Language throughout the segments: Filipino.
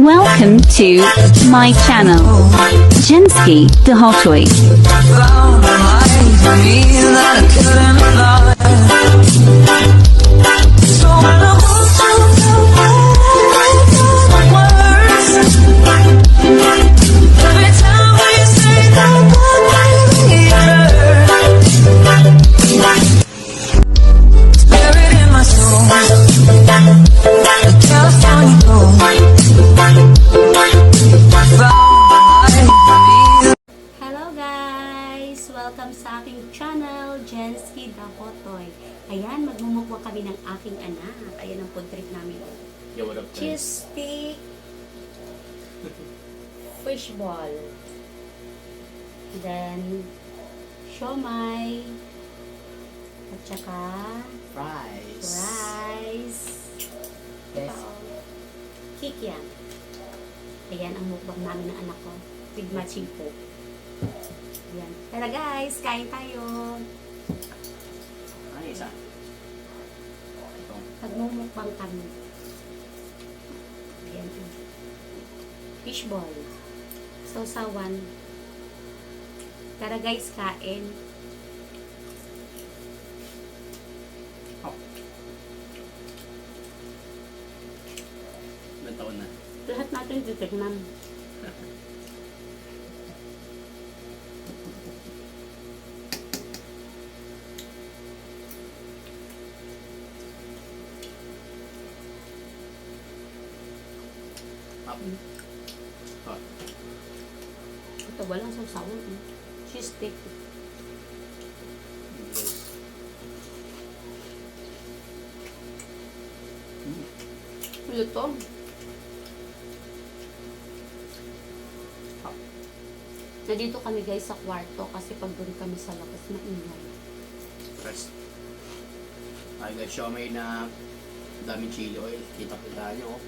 Welcome to my channel, Jenski the Hot Toy. Found a light for me that I couldn't find. So when I want to the words, every time we say that we hurt, spirit in my soul, the California gold. Hello guys! Welcome sa aking channel, Jenski the Hot Toy. Ayan, magmumukha kami ng aking anak. Ayan ang food trip namin. Yo, what up, guys? Cheese stick, fish ball, then siomay, at saka Fries. rice, Yes. kikiam. Ayan ang mukbang namin ng anak ko. With matching po. Ayan. Tara guys, kain tayo. Ano isa? Ito. Magmumukbang kami. Ayan. Fishball. Sausawan. Tara guys, kain. Oh. Ilang taon na? Lahat natin titignan. Up. Oh. Ito, walang sausawan. Cheese stick. Luto. Nandito kami guys sa kwarto kasi pag doon kami sa labas maingay. Press. Ay guys, siomay na daming chili oil. Kita-kita nyo. Oh.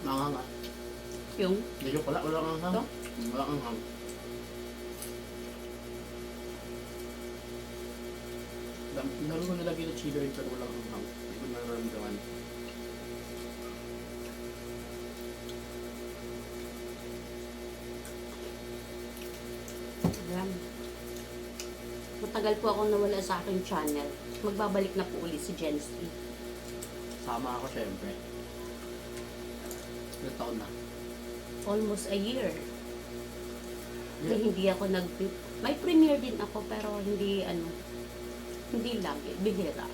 Manghang ah. Yung Medyo wala kang hanghang. Ito? Wala kang hanghang. Dami ko nilagay na chili oil pero wala kang hanghang. Hindi ko nararamdaman. alam. Matagal po akong nawala sa aking channel. Magbabalik na po ulit si Jenski. Sama ako syempre. Ilang taon na? Almost a year. Kasi hindi ako may premiere din ako pero hindi hindi lagi, bihira.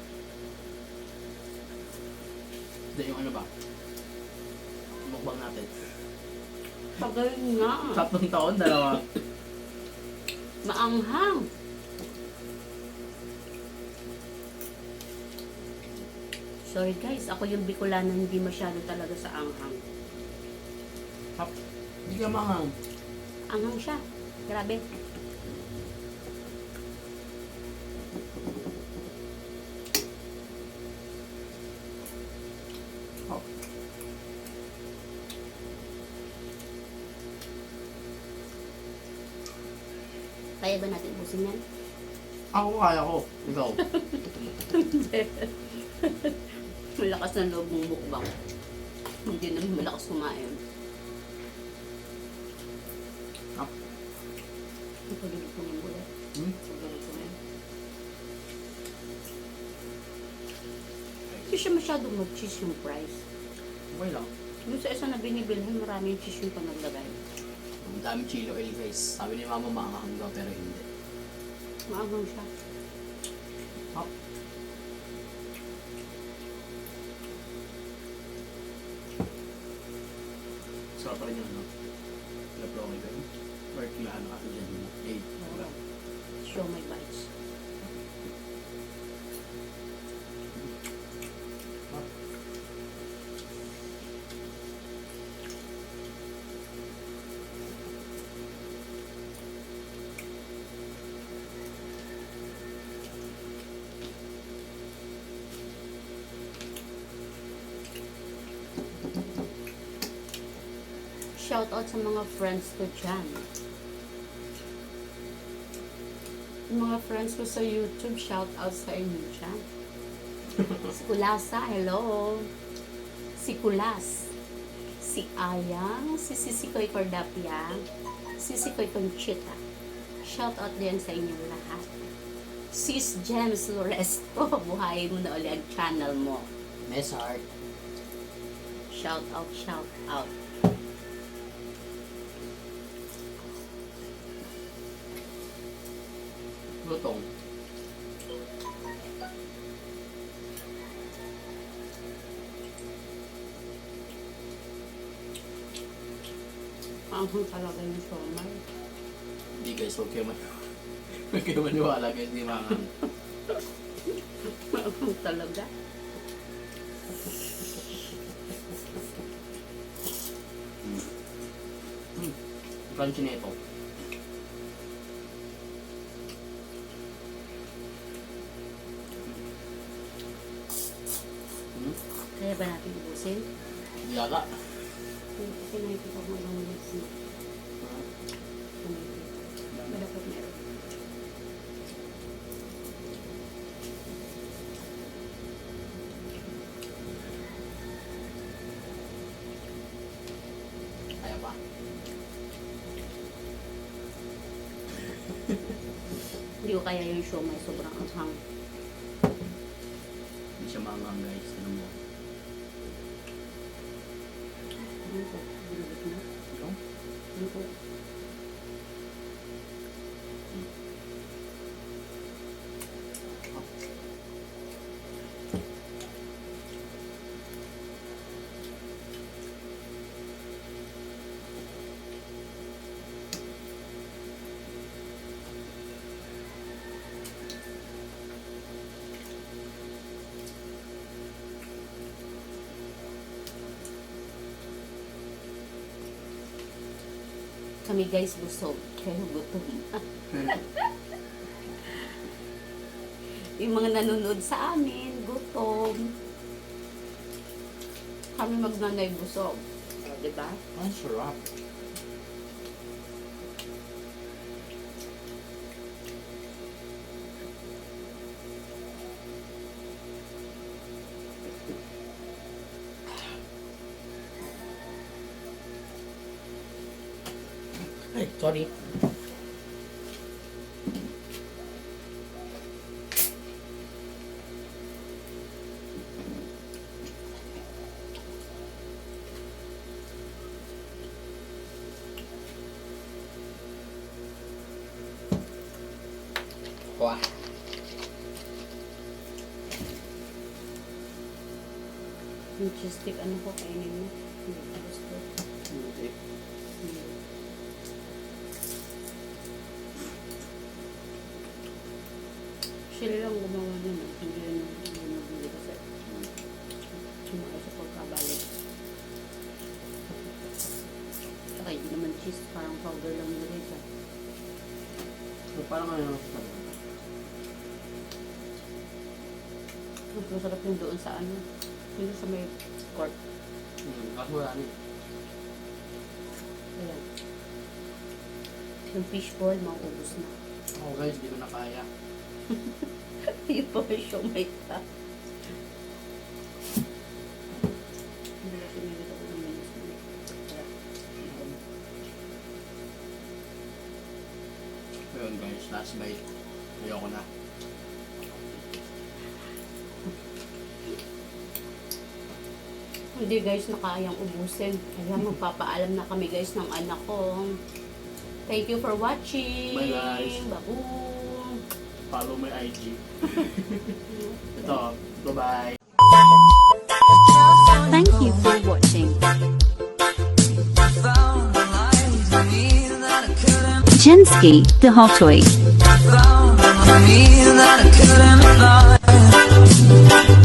Hindi yung ano ba? Mukbang natin. Tagal nga. 3 taon, 2. Maanghang. Sorry guys, ako yung Bicolana hindi masyado talaga sa anghang. Hap. Hindi ka manghang. Anghang siya. Grabe. Hap. Kaya ba natin ubusin yan? Ako kaya ko. Ikaw. Malakas na loob ng mukbang. Hindi naman malakas kumain. Hap. Ang pagduduk ko ng bulat. Pagduduk ko na yan. Hindi siya masyadong mag-cheese yung price. Okay lang. Yung sa isa na binibilhan, marami yung cheese yung panaglagay. Ang dami chili oil guys. Sabi ni mama maanghang daw pero hindi. Maanghang siya. Hap. Sarap pa rin yung ano. Laplong ito. Or kilaan na kasi dyan. Eh, wala. Show my bites. Hap. Shout out sa mga friends ko dyan. mga friends ko sa YouTube, shout out sa inyo dyan. Si Kulasa, hello. Si Kulas. Si Ayang, si Sisikoy Cordapia, si Sisikoy Conchita. Shout out din sa inyong lahat. Sis James Loresto, buhayin mo na ulit ang channel mo. Miss Heart. Shout out, shout out. Lutong. Anghang talaga yung siomay. Hindi guys, huwag kayo maniwala guys, di mga Anghang talaga. crunchy na ito. Kaya ba natin ubusin? Yala. Kasi nakikita ko ng ulit na. Dapat meron. Kaya pa. Hindi ko kaya yung siomay, sobrang anghang. Hindi siya maangang guys. Ano mo? Ano po? Binulit mo? Ito? Ano po? Kami guys busog, kayo gutom. Yung mga nanonood sa amin, gutom. Kami magnanay busog. O, diba? Ang sarap. Ay, sorry. Wah. Yung cheese stick, ano ko kainin mo? Hindi ko gusto. Hindi. Sila lang gumawa nun. Hindi yun nabili kasi. Hindi kasi pagkabalik. Saka hindi naman cheese. Parang powder lang nila siya. So, parang ano sa Mas masarap yung doon sa ano. Yung sa may court. Kaso wala niya. Ayan. Yung fishball, mauubos na. Ako guys, di ko na kaya. Yung pa may siomay ka. Hindi kasi nilito ko ng minus mo. Ayun guys, last bite. Ayoko na. Hindi guys, nakayang ubusin. Kaya magpapaalam na kami guys ng anak ko. Thank you for watching. Bye, guys. Baboom. Follow my IG. Ito, bye-bye. Thank you for watching. Found the light in me that I couldn't Jensky, the Hotoy. found me that I couldn't find.